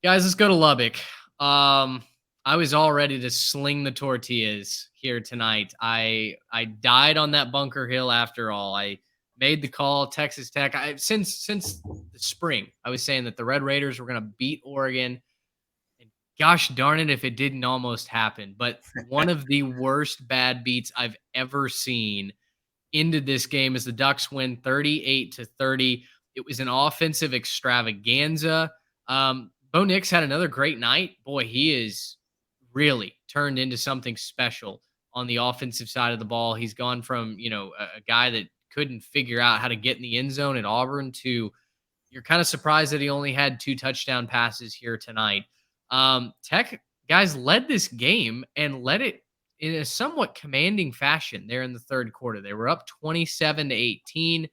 Guys, let's go to Lubbock. I was all ready to sling the tortillas here tonight. I died on that Bunker Hill after all. I made the call, Texas Tech. Since the spring, I was saying that the Red Raiders were going to beat Oregon. And gosh darn it if it didn't almost happen. But one of the worst bad beats I've ever seen into this game as the Ducks win 38-30. It was an offensive extravaganza. Bo Nix had another great night. Boy, he is really turned into something special on the offensive side of the ball. He's gone from, a guy that couldn't figure out how to get in the end zone at Auburn to you're kind of surprised that he only had 2 touchdown passes here tonight. Tech guys led this game and led it in a somewhat commanding fashion there in the third quarter. They were up 27-18,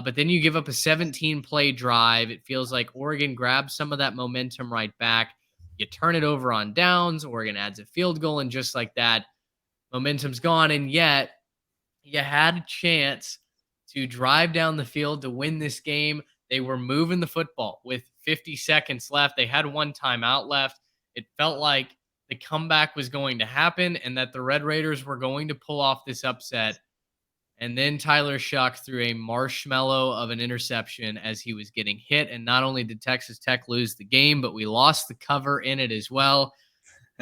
but then you give up a 17-play drive. It feels like Oregon grabs some of that momentum right back. You turn it over on downs. Oregon adds a field goal, and just like that, momentum's gone. And yet, you had a chance to drive down the field to win this game. They were moving the football with 50 seconds left. They had one timeout left. It felt like the comeback was going to happen and that the Red Raiders were going to pull off this upset. And then Tyler Shuck threw a marshmallow of an interception as he was getting hit. And not only did Texas Tech lose the game, but we lost the cover in it as well.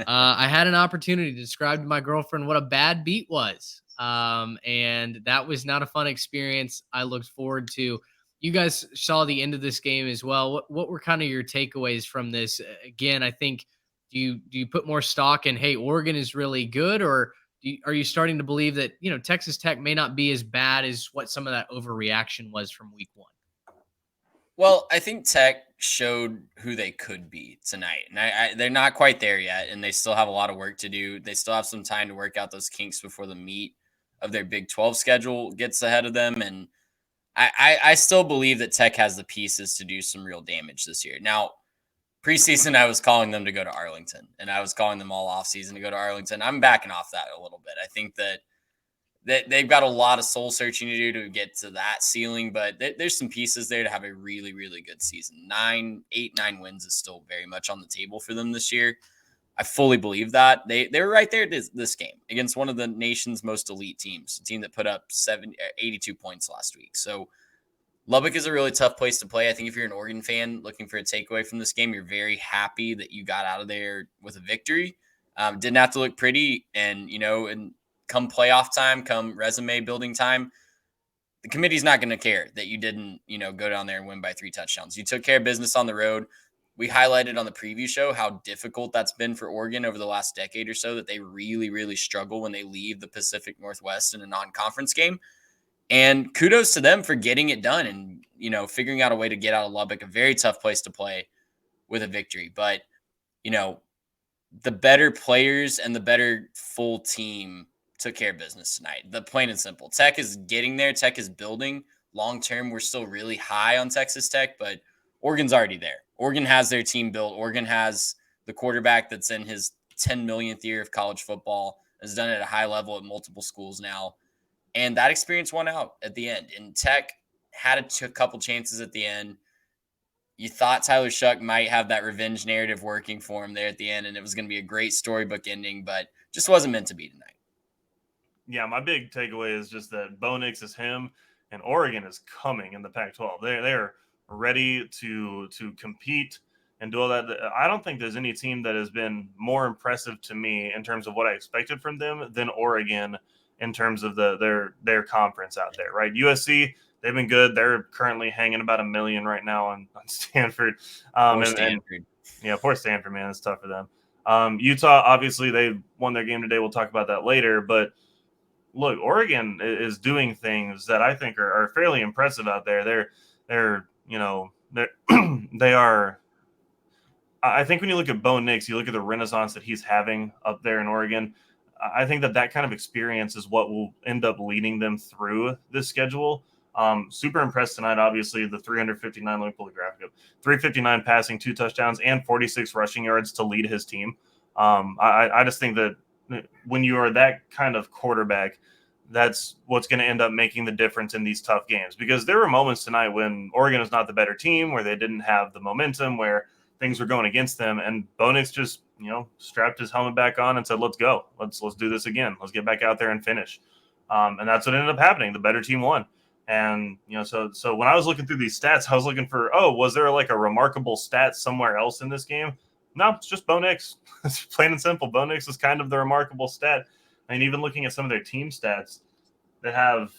I had an opportunity to describe to my girlfriend what a bad beat was. And that was not a fun experience. I looked forward to. You guys saw the end of this game as well. What were kind of your takeaways from this? Again, I think do you put more stock in, hey, Oregon is really good, or are you starting to believe that Texas Tech may not be as bad as what some of that overreaction was from week one? Well, I think Tech showed who they could be tonight. And they're not quite there yet, and they still have a lot of work to do. They still have some time to work out those kinks before the meat of their Big 12 schedule gets ahead of them. And I still believe that Tech has the pieces to do some real damage this year. Now, preseason, I was calling them to go to Arlington, and I was calling them all offseason to go to Arlington. I'm backing off that a little bit. I think that they've got a lot of soul searching to do to get to that ceiling, but there's some pieces there to have a really, really good season. 9 wins is still very much on the table for them this year. I fully believe that. They were right there this game against one of the nation's most elite teams, a team that put up 82 points last week. So Lubbock is a really tough place to play. I think if you're an Oregon fan looking for a takeaway from this game, you're very happy that you got out of there with a victory. Didn't have to look pretty, and come playoff time, come resume building time, the committee's not going to care that you didn't, go down there and win by 3 touchdowns. You took care of business on the road. We highlighted on the preview show how difficult that's been for Oregon over the last decade or so, that they really, really struggle when they leave the Pacific Northwest in a non-conference game. And kudos to them for getting it done and, figuring out a way to get out of Lubbock, a very tough place to play, with a victory. But, the better players and the better full team took care of business tonight. The plain and simple. Tech is getting there. Tech is building. Long term, we're still really high on Texas Tech, but Oregon's already there. Oregon has their team built. Oregon has the quarterback that's in his 10 millionth year of college football, has done it at a high level at multiple schools now. And that experience won out at the end. And Tech had a couple chances at the end. You thought Tyler Shuck might have that revenge narrative working for him there at the end, and it was going to be a great storybook ending, but just wasn't meant to be tonight. Yeah, my big takeaway is just that Bo Nix is him, and Oregon is coming in the Pac-12. They're ready to compete and do all that. I don't think there's any team that has been more impressive to me in terms of what I expected from them than Oregon in terms of their conference out there, right? USC, they've been good. They're currently hanging about $1 million right now on Stanford. Poor Stanford. Poor Stanford, man. It's tough for them. Utah, obviously, they won their game today. We'll talk about that later. But look, Oregon is doing things that I think are fairly impressive out there. They are. I think when you look at Bo Nix, you look at the renaissance that he's having up there in Oregon. I think that kind of experience is what will end up leading them through this schedule. Super impressed tonight, obviously, the 359, let me pull the graphic up, 359 passing, 2 touchdowns, and 46 rushing yards to lead his team. I just think that when you are that kind of quarterback, that's what's going to end up making the difference in these tough games. Because there were moments tonight when Oregon is not the better team, where they didn't have the momentum, where things were going against them. And Bo Nix just, strapped his helmet back on and said, let's go. Let's do this again. Let's get back out there and finish. And that's what ended up happening. The better team won. And, so when I was looking through these stats, I was looking for, was there like a remarkable stat somewhere else in this game? No, it's just Bo Nix. It's plain and simple. Bo Nix is kind of the remarkable stat. And even looking at some of their team stats, they have,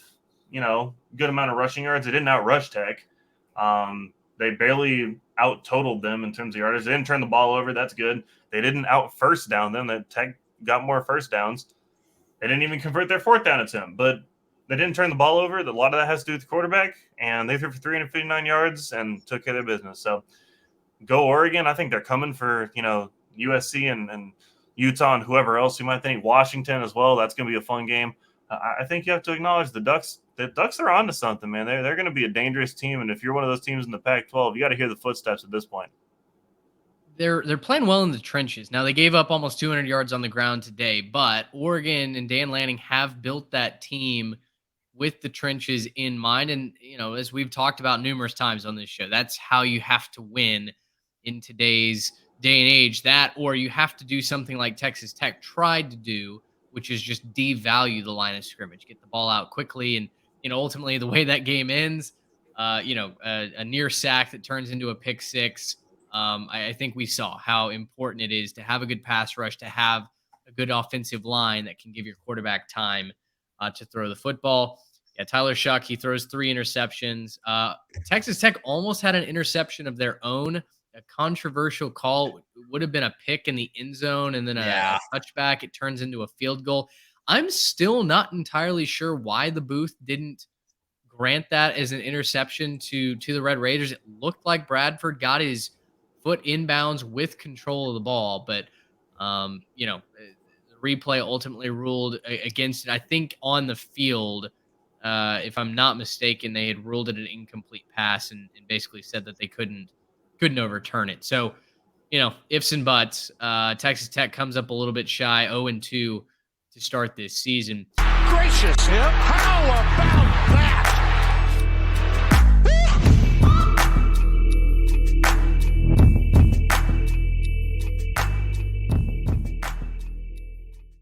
good amount of rushing yards. They didn't outrush Tech. They barely out-totaled them in terms of yardage. They didn't turn the ball over. That's good. They didn't out-first down them. The Tech got more first downs. They didn't even convert their fourth down attempt, but they didn't turn the ball over. A lot of that has to do with the quarterback, and they threw for 359 yards and took care of their business. So go Oregon. I think they're coming for, USC and Utah and whoever else you might think. Washington as well. That's going to be a fun game. I think you have to acknowledge the Ducks. The Ducks are on to something, man. They're going to be a dangerous team, and if you're one of those teams in the Pac-12, you got to hear the footsteps at this point. They're playing well in the trenches. Now, they gave up almost 200 yards on the ground today, but Oregon and Dan Lanning have built that team with the trenches in mind. And, as we've talked about numerous times on this show, that's how you have to win in today's day and age. That, or you have to do something like Texas Tech tried to do, which is just devalue the line of scrimmage, get the ball out quickly. And, ultimately the way that game ends, a near sack that turns into a pick six. I think we saw how important it is to have a good pass rush, to have a good offensive line that can give your quarterback time to throw the football. Yeah, Tyler Shuck, he throws 3 interceptions. Texas Tech almost had an interception of their own. A controversial call would have been a pick in the end zone and then a touchback. It turns into a field goal. I'm still not entirely sure why the booth didn't grant that as an interception to the Red Raiders. It looked like Bradford got his foot inbounds with control of the ball, but the replay ultimately ruled against it. I think on the field, if I'm not mistaken, they had ruled it an incomplete pass and basically said that they couldn't overturn it. So, ifs and buts. Texas Tech comes up a little bit shy, 0-2 to start this season. Gracious, how about